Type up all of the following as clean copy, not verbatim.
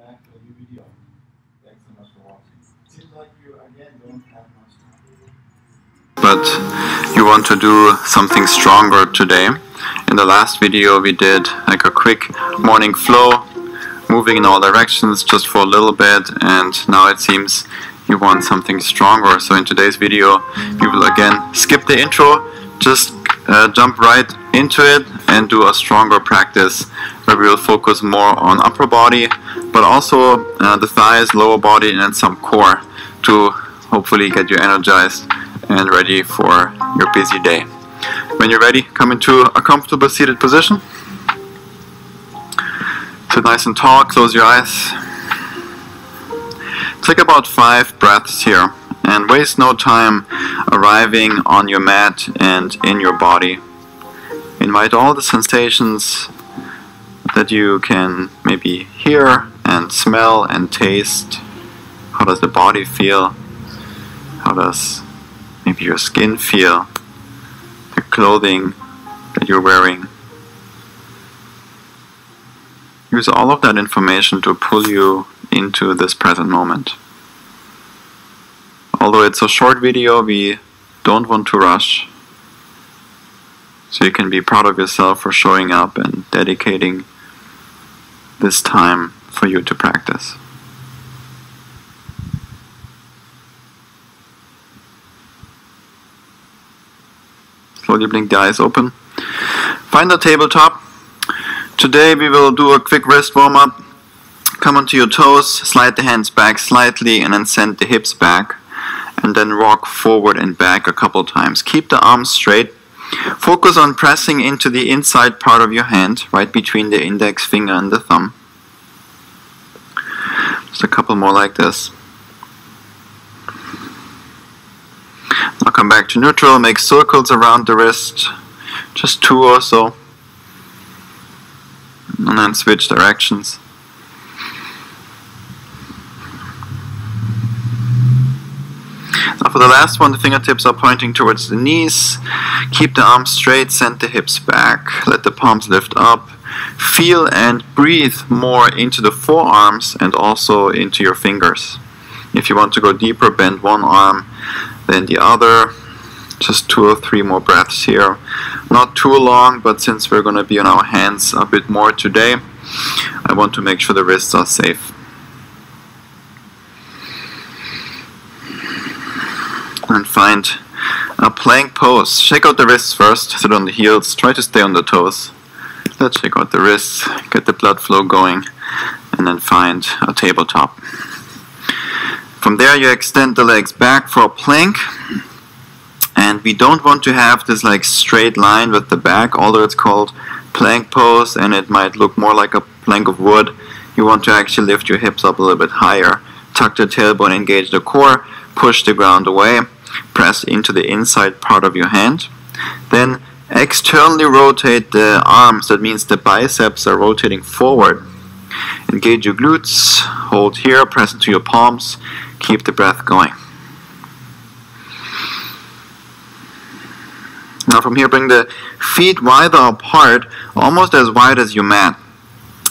back to a new video. Thanks so much for watching. Seems like you again don't have much time. But you want to do something stronger today. In the last video we did like a quick morning flow, moving in all directions just for a little bit, and now it seems you want something stronger. So in today's video we will again skip the intro, just jump right into it and do a stronger practice where we will focus more on upper body, but also the thighs, lower body, and some core to hopefully get you energized and ready for your busy day. When you're ready, come into a comfortable seated position. Sit nice and tall, close your eyes. Take about 5 breaths here and waste no time arriving on your mat and in your body. Invite all the sensations that you can maybe hear and smell and taste. How does the body feel? How does maybe your skin feel? The clothing that you're wearing. Use all of that information to pull you into this present moment. Although it's a short video, we don't want to rush. So you can be proud of yourself for showing up and dedicating this time for you to practice. Slowly blink the eyes open. Find a tabletop. Today we will do a quick wrist warm-up. Come onto your toes, slide the hands back slightly and then send the hips back. And then rock forward and back a couple times. Keep the arms straight. Focus on pressing into the inside part of your hand, right between the index finger and the thumb. Just a couple more like this. Now come back to neutral, make circles around the wrist, just 2 or so. And then switch directions. Now for the last one, the fingertips are pointing towards the knees. Keep the arms straight, send the hips back. Let the palms lift up. Feel and breathe more into the forearms and also into your fingers. If you want to go deeper, bend one arm, then the other. Just 2 or 3 more breaths here. Not too long, but since we're going to be on our hands a bit more today, I want to make sure the wrists are safe. And find a plank pose. Shake out the wrists first, sit on the heels, try to stay on the toes. Let's shake out the wrists, get the blood flow going, and then find a tabletop. From there you extend the legs back for a plank. And we don't want to have this like straight line with the back, although it's called plank pose and it might look more like a plank of wood. You want to actually lift your hips up a little bit higher. Tuck the tailbone, engage the core, push the ground away. Press into the inside part of your hand. Then externally rotate the arms. That means the biceps are rotating forward. Engage your glutes. Hold here. Press into your palms. Keep the breath going. Now from here, bring the feet wider apart, almost as wide as your mat.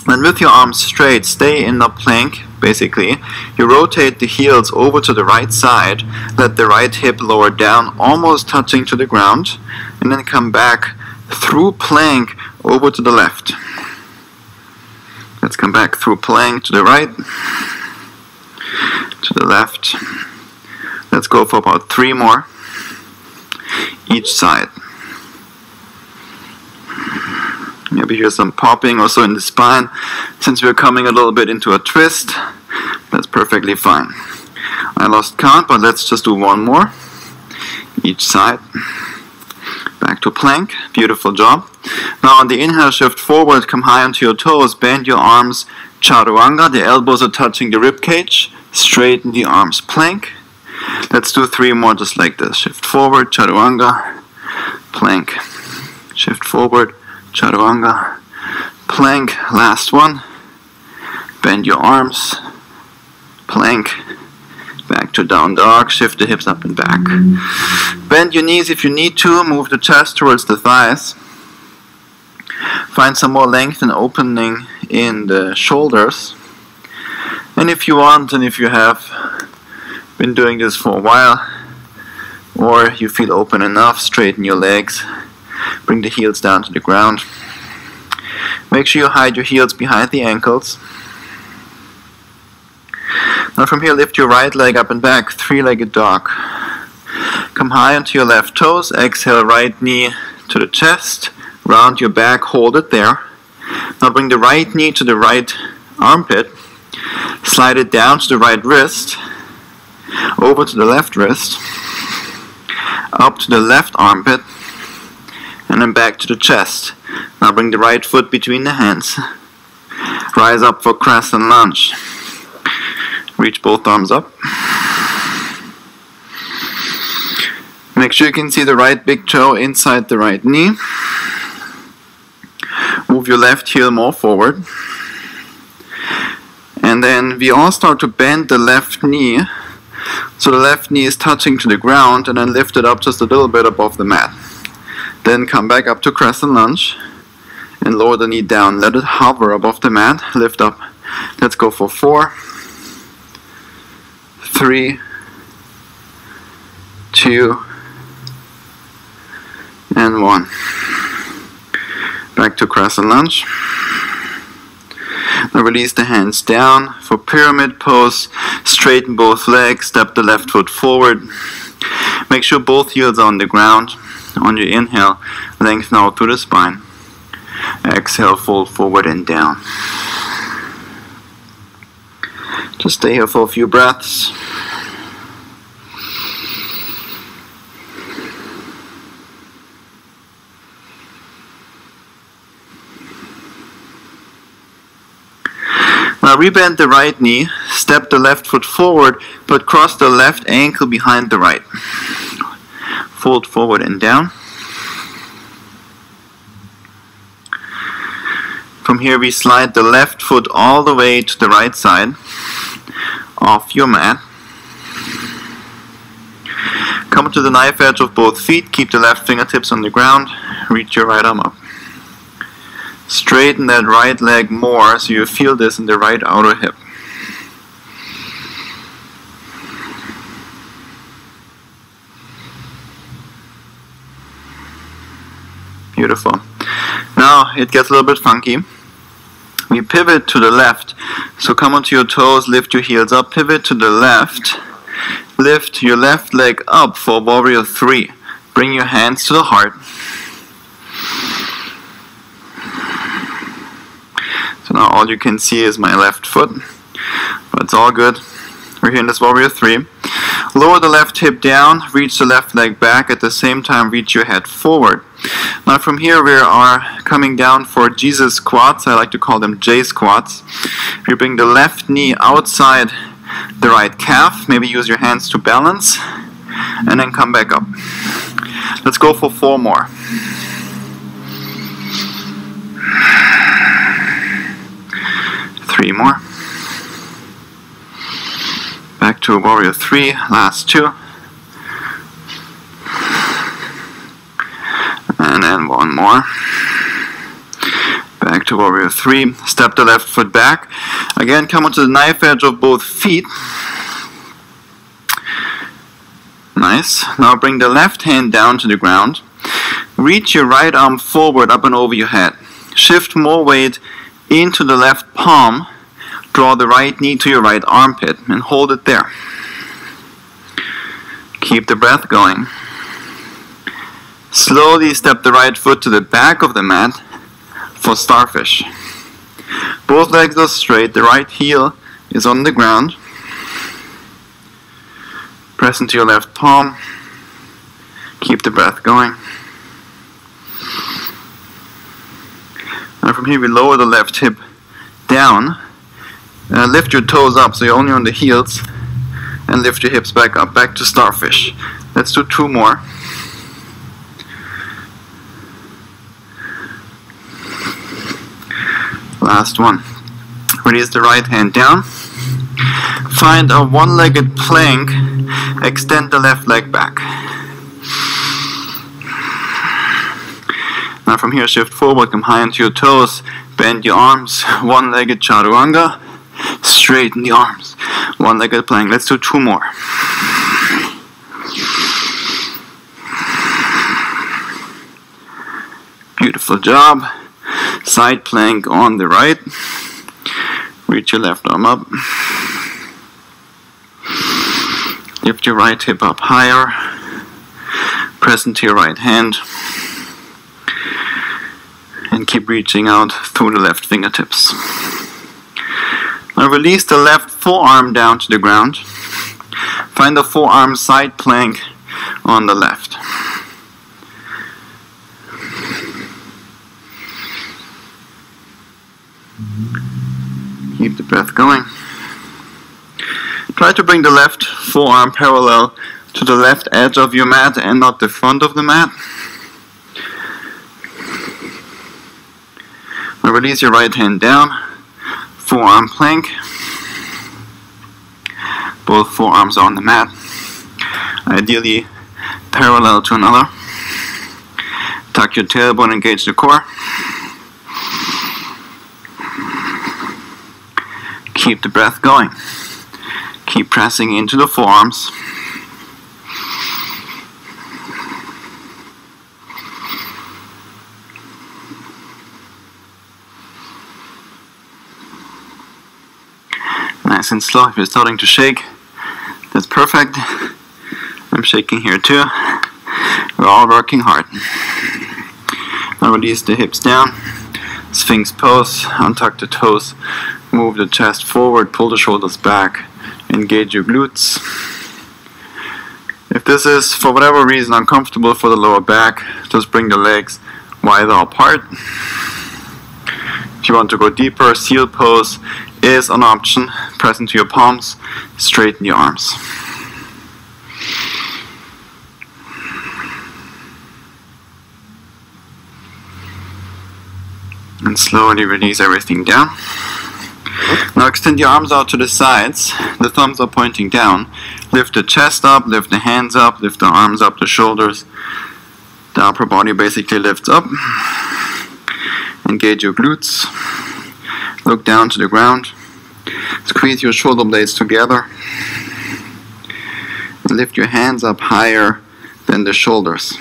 And with your arms straight, stay in the plank. Basically, you rotate the heels over to the right side, let the right hip lower down, almost touching to the ground, and then come back through plank over to the left. Let's come back through plank to the right, to the left. Let's go for about 3 more, each side. Maybe here's some popping also in the spine. Since we're coming a little bit into a twist, that's perfectly fine. I lost count, but let's just do 1 more. Each side. Back to plank. Beautiful job. Now on the inhale, shift forward, come high onto your toes, bend your arms, chaturanga. The elbows are touching the rib cage. Straighten the arms, plank. Let's do 3 more just like this. Shift forward, chaturanga, plank. Shift forward, chaturanga, plank, last one. Bend your arms, plank, back to down dog, shift the hips up and back. Bend your knees if you need to, move the chest towards the thighs. Find some more length and opening in the shoulders. And if you want, and if you have been doing this for a while, or you feel open enough, straighten your legs, bring the heels down to the ground. Make sure you hide your heels behind the ankles. Now from here, lift your right leg up and back, three-legged dog. Come high onto your left toes, exhale, right knee to the chest, round your back, hold it there. Now bring the right knee to the right armpit, slide it down to the right wrist, over to the left wrist, up to the left armpit, and then back to the chest. Now bring the right foot between the hands, rise up for crescent lunge. Reach both arms up. Make sure you can see the right big toe inside the right knee. Move your left heel more forward. And then we all start to bend the left knee. So the left knee is touching to the ground, and then lift it up just a little bit above the mat. Then come back up to crescent lunge and lower the knee down. Let it hover above the mat. Lift up. Let's go for 4, 3, 2, and 1. Back to crescent lunge. Now release the hands down for pyramid pose. Straighten both legs. Step the left foot forward. Make sure both heels are on the ground. On your inhale, lengthen out through the spine. Exhale, fold forward and down. Just stay here for a few breaths. Now rebend the right knee, step the left foot forward, but cross the left ankle behind the right. Fold forward and down. From here we slide the left foot all the way to the right side off your mat. Come to the knife edge of both feet, keep the left fingertips on the ground, reach your right arm up. Straighten that right leg more so you feel this in the right outer hip. Beautiful. Now it gets a little bit funky. We pivot to the left. So come onto your toes, lift your heels up, pivot to the left. Lift your left leg up for warrior 3. Bring your hands to the heart. So now all you can see is my left foot, but it's all good. We're here in this warrior 3. Lower the left hip down, reach the left leg back, at the same time reach your head forward. Now from here we are coming down for Jesus squats. I like to call them J squats. You bring the left knee outside the right calf, maybe use your hands to balance, and then come back up. Let's go for 4 more. Three more. Back to warrior 3, last 2. And then 1 more. Back to warrior 3. Step the left foot back. Again, come onto the knife edge of both feet. Nice. Now bring the left hand down to the ground. Reach your right arm forward, up and over your head. Shift more weight into the left palm. Draw the right knee to your right armpit and hold it there. Keep the breath going. Slowly step the right foot to the back of the mat for starfish. Both legs are straight, the right heel is on the ground. Press into your left palm. Keep the breath going. Now from here we lower the left hip down. Lift your toes up so you're only on the heels, and lift your hips back up, back to starfish. Let's do 2 more. Last one. Release the right hand down. Find a one-legged plank. Extend the left leg back. Now from here shift forward, come high onto your toes, bend your arms, one-legged chaturanga. Straighten the arms. One-legged plank. Let's do 2 more. Beautiful job. Side plank on the right. Reach your left arm up. Lift your right hip up higher. Press into your right hand. And keep reaching out through the left fingertips. Now release the left forearm down to the ground. Find the forearm side plank on the left. Keep the breath going. Try to bring the left forearm parallel to the left edge of your mat and not the front of the mat. Now release your right hand down. Forearm plank. Both forearms are on the mat. Ideally parallel to another. Tuck your tailbone, engage the core. Keep the breath going. Keep pressing into the forearms. Nice and slow. If you're starting to shake, that's perfect. I'm shaking here too. We're all working hard. Now release the hips down. Sphinx pose. Untuck the toes. Move the chest forward. Pull the shoulders back. Engage your glutes. If this is for whatever reason uncomfortable for the lower back, just bring the legs wider apart. If you want to go deeper, seal pose is an option. Press into your palms, straighten your arms. And slowly release everything down. Now extend your arms out to the sides. The thumbs are pointing down. Lift the chest up, lift the hands up, lift the arms up, the shoulders. The upper body basically lifts up. Engage your glutes. Look down to the ground. Squeeze your shoulder blades together. And lift your hands up higher than the shoulders.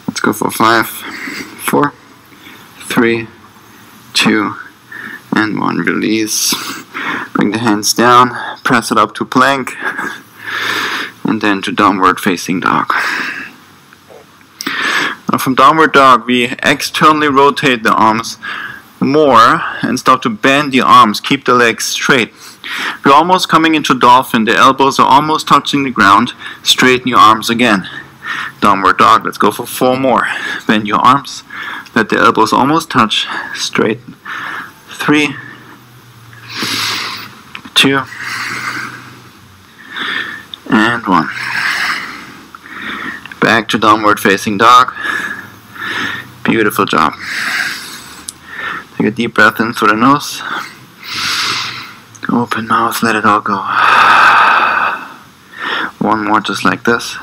Let's go for 5, 4, 3, 2, and 1. Release. Bring the hands down. Press it up to plank. And then to downward facing dog. Now from downward dog, we externally rotate the arms more and start to bend the arms. Keep the legs straight. We're almost coming into dolphin. The elbows are almost touching the ground. Straighten your arms again. Downward dog. Let's go for 4 more. Bend your arms. Let the elbows almost touch. Straighten. 3, 2, and 1. Back to downward facing dog. Beautiful job. Take a deep breath in through the nose. Open mouth, let it all go. 1 more just like this.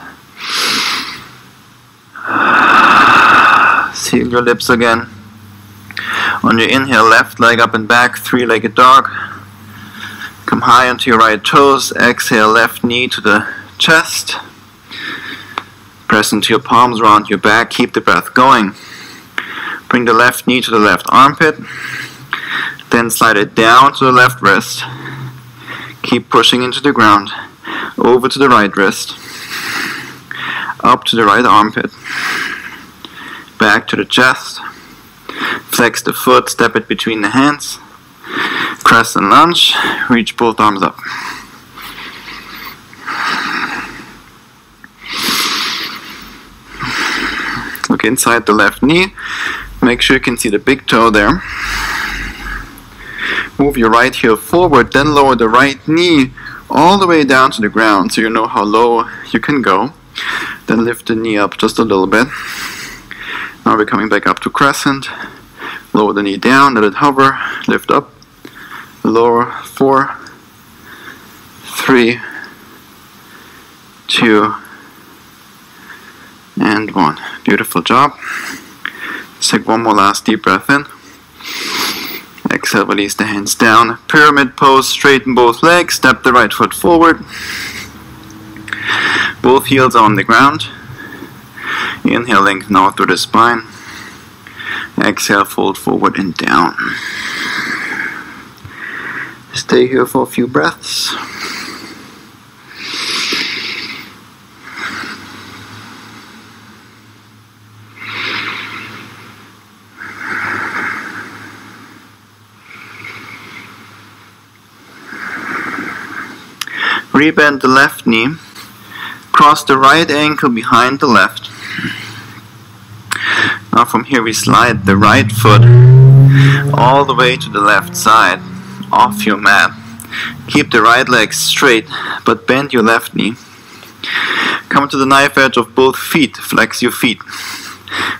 Seal your lips again. On your inhale, left leg up and back, 3-legged dog. Come high onto your right toes. Exhale, left knee to the chest. Press into your palms around your back. Keep the breath going. Bring the left knee to the left armpit. Then slide it down to the left wrist. Keep pushing into the ground. Over to the right wrist. Up to the right armpit. Back to the chest. Flex the foot, step it between the hands. Crescent lunge. Reach both arms up. Look inside the left knee. Make sure you can see the big toe there. Move your right heel forward, then lower the right knee all the way down to the ground so you know how low you can go. Then lift the knee up just a little bit. Now we're coming back up to crescent. Lower the knee down, let it hover, lift up, lower. 4, 3, 2, and 1. Beautiful job. Let's take 1 more last deep breath in. Exhale, release the hands down. Pyramid pose, straighten both legs, step the right foot forward. Both heels are on the ground. Inhale, lengthen out through the spine. Exhale, fold forward and down. Stay here for a few breaths. Rebend the left knee. Cross the right ankle behind the left. Now from here we slide the right foot all the way to the left side off your mat. Keep the right leg straight, but bend your left knee. Come to the knife edge of both feet. Flex your feet.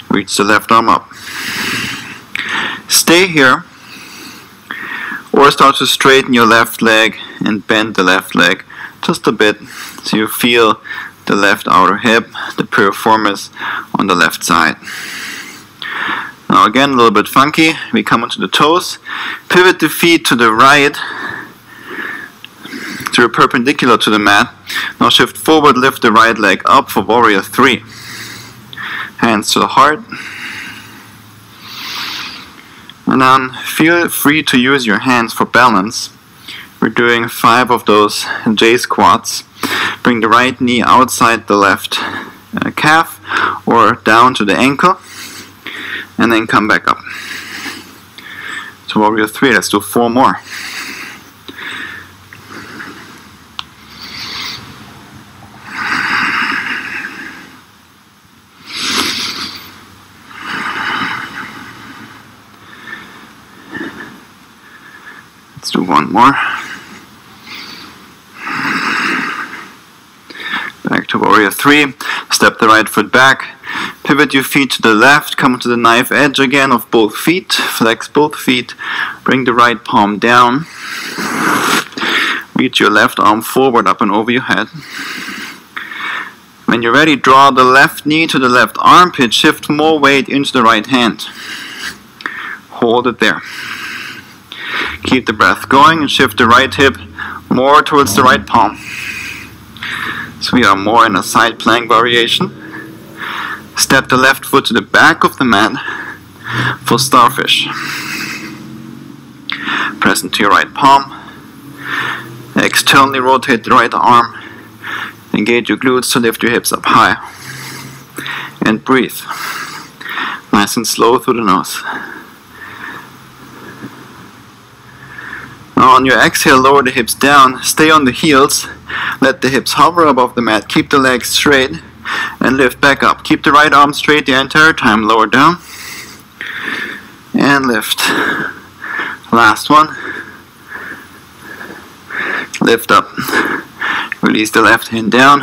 Reach the left arm up. Stay here, or start to straighten your left leg and bend the left leg just a bit so you feel the left outer hip, the piriformis on the left side. Now again, a little bit funky. We come onto the toes, pivot the feet to the right, so perpendicular to the mat. Now shift forward, lift the right leg up for warrior 3. Hands to the heart. And then feel free to use your hands for balance. We're doing 5 of those J squats. Bring the right knee outside the left calf or down to the ankle, and then come back up. So warrior 3, let's do 4 more. Let's do 1 more. Back to warrior 3. Step the right foot back. Pivot your feet to the left. Come to the knife edge again of both feet. Flex both feet. Bring the right palm down. Reach your left arm forward, up and over your head. When you're ready, draw the left knee to the left armpit. Shift more weight into the right hand. Hold it there. Keep the breath going and shift the right hip more towards the right palm. So we are more in a side plank variation. Step the left foot to the back of the mat for starfish. Press into your right palm. Externally rotate the right arm. Engage your glutes to lift your hips up high. And breathe. Nice and slow through the nose. Now on your exhale, lower the hips down. Stay on the heels. Let the hips hover above the mat. Keep the legs straight and lift back up. Keep the right arm straight the entire time. Lower down and lift. Last one. Lift up. Release the left hand down.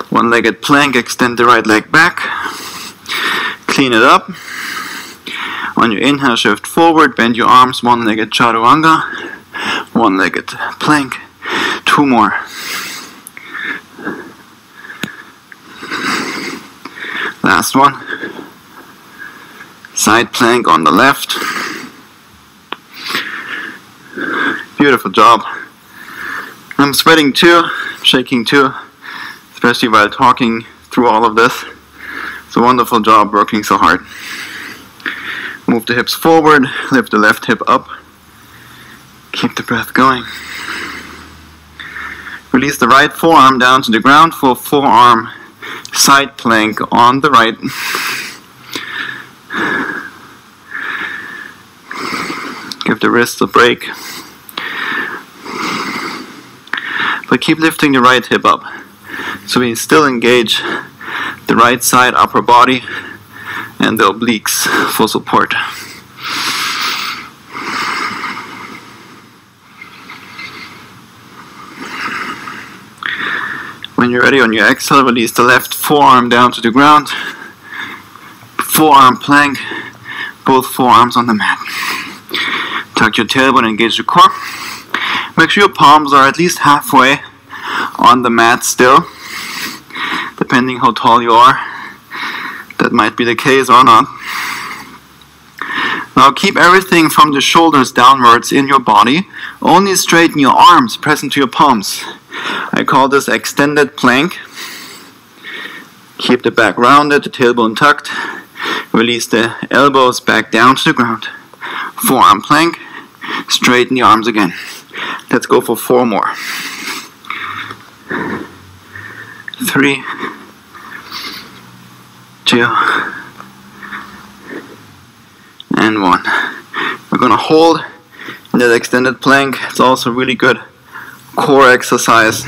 One-legged plank. Extend the right leg back. Clean it up. On your inhale, shift forward. Bend your arms. One-legged chaturanga. One-legged plank. 2 more. Last one. Side plank on the left. Beautiful job. I'm sweating too, shaking too, especially while talking through all of this. It's a wonderful job working so hard. Move the hips forward, lift the left hip up. Keep the breath going. Release the right forearm down to the ground for forearm side plank on the right. Give the wrists a break. But keep lifting the right hip up. So we still engage the right side upper body and the obliques for support. When you're ready, on your exhale, release the left forearm down to the ground. Forearm plank, both forearms on the mat. Tuck your tailbone, engage the core. Make sure your palms are at least halfway on the mat still. Depending how tall you are, that might be the case or not. Now keep everything from the shoulders downwards in your body. Only straighten your arms, press into your palms. I call this extended plank. Keep the back rounded, the tailbone tucked. Release the elbows back down to the ground. Forearm plank. Straighten the arms again. Let's go for 4 more. 3, 2, and 1. We're going to hold in that extended plank. It's also really good core exercise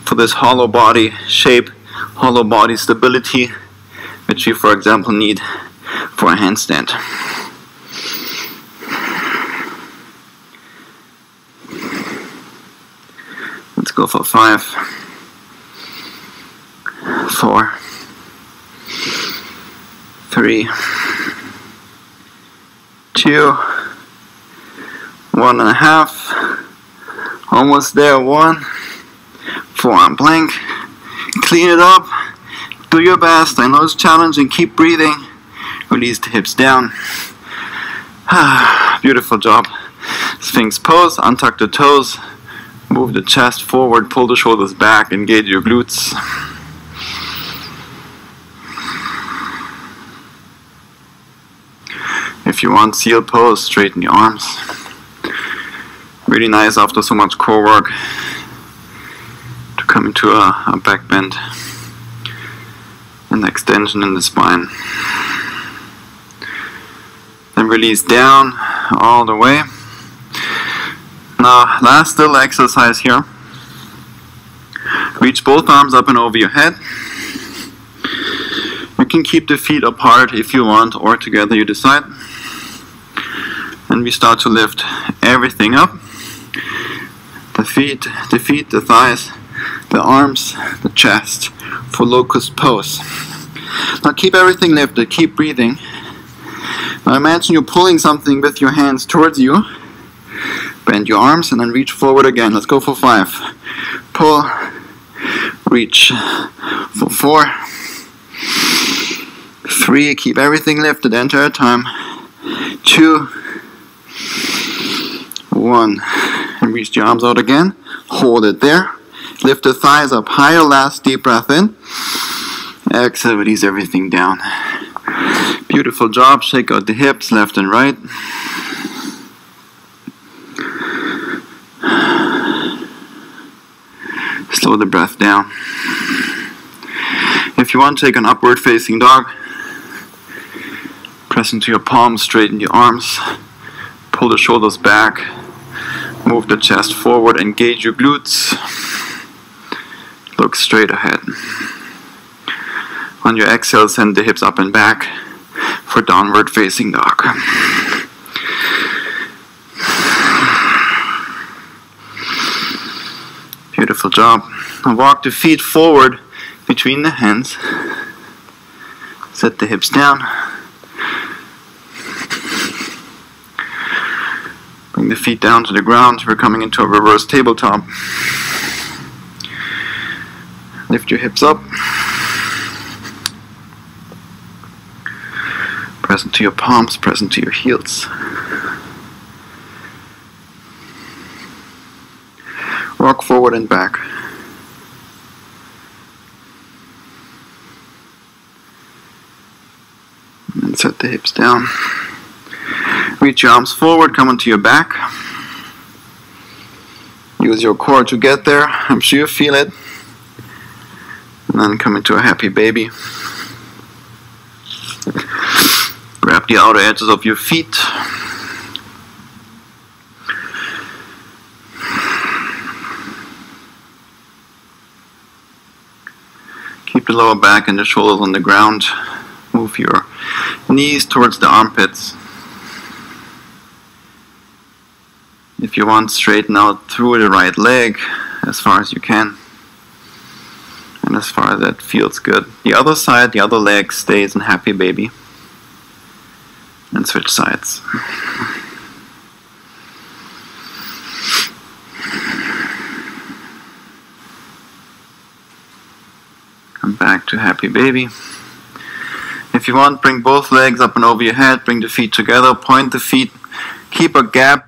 for this hollow body shape, hollow body stability, which you, for example, need for a handstand. Let's go for 5, 4, 3, 2, 1.5, almost there, 1, forearm plank, clean it up, do your best. I know it's challenging, keep breathing, release the hips down. Beautiful job. Sphinx pose, untuck the toes, move the chest forward, pull the shoulders back, engage your glutes. If you want seal pose, straighten your arms. Really nice after so much core work to come into a back bend and extension in the spine. Then release down all the way. Now, last little exercise here. Reach both arms up and over your head. You can keep the feet apart if you want, or together, you decide. And we start to lift everything up. The feet, the thighs, the arms, the chest for locust pose. Now keep everything lifted, keep breathing. Now imagine you're pulling something with your hands towards you. Bend your arms and then reach forward again. Let's go for 5. Pull, reach for 4, 3, keep everything lifted the entire time. 2, 1, and reach the arms out again. Hold it there. Lift the thighs up higher. Last deep breath in. Exhale, release everything down. Beautiful job. Shake out the hips left and right. Slow the breath down. If you want to take an upward facing dog, press into your palms, straighten your arms, pull the shoulders back, move the chest forward, engage your glutes, look straight ahead. On your exhale, send the hips up and back for downward facing dog. Beautiful job. Now walk the feet forward between the hands. Set the hips down. Bring the feet down to the ground. We're coming into a reverse tabletop. Lift your hips up. Press into your palms, press into your heels. Rock forward and back. And set the hips down. Reach your arms forward, come onto your back. Use your core to get there. I'm sure you feel it. And then come into a happy baby. Grab the outer edges of your feet. Keep the lower back and the shoulders on the ground. Move your knees towards the armpits. If you want, straighten out through the right leg as far as you can. And as far as that feels good. The other side, the other leg stays in happy baby. And switch sides. Come back to happy baby. If If you want, bring both legs up and over your head, bring the feet together, point the feet, keep a gap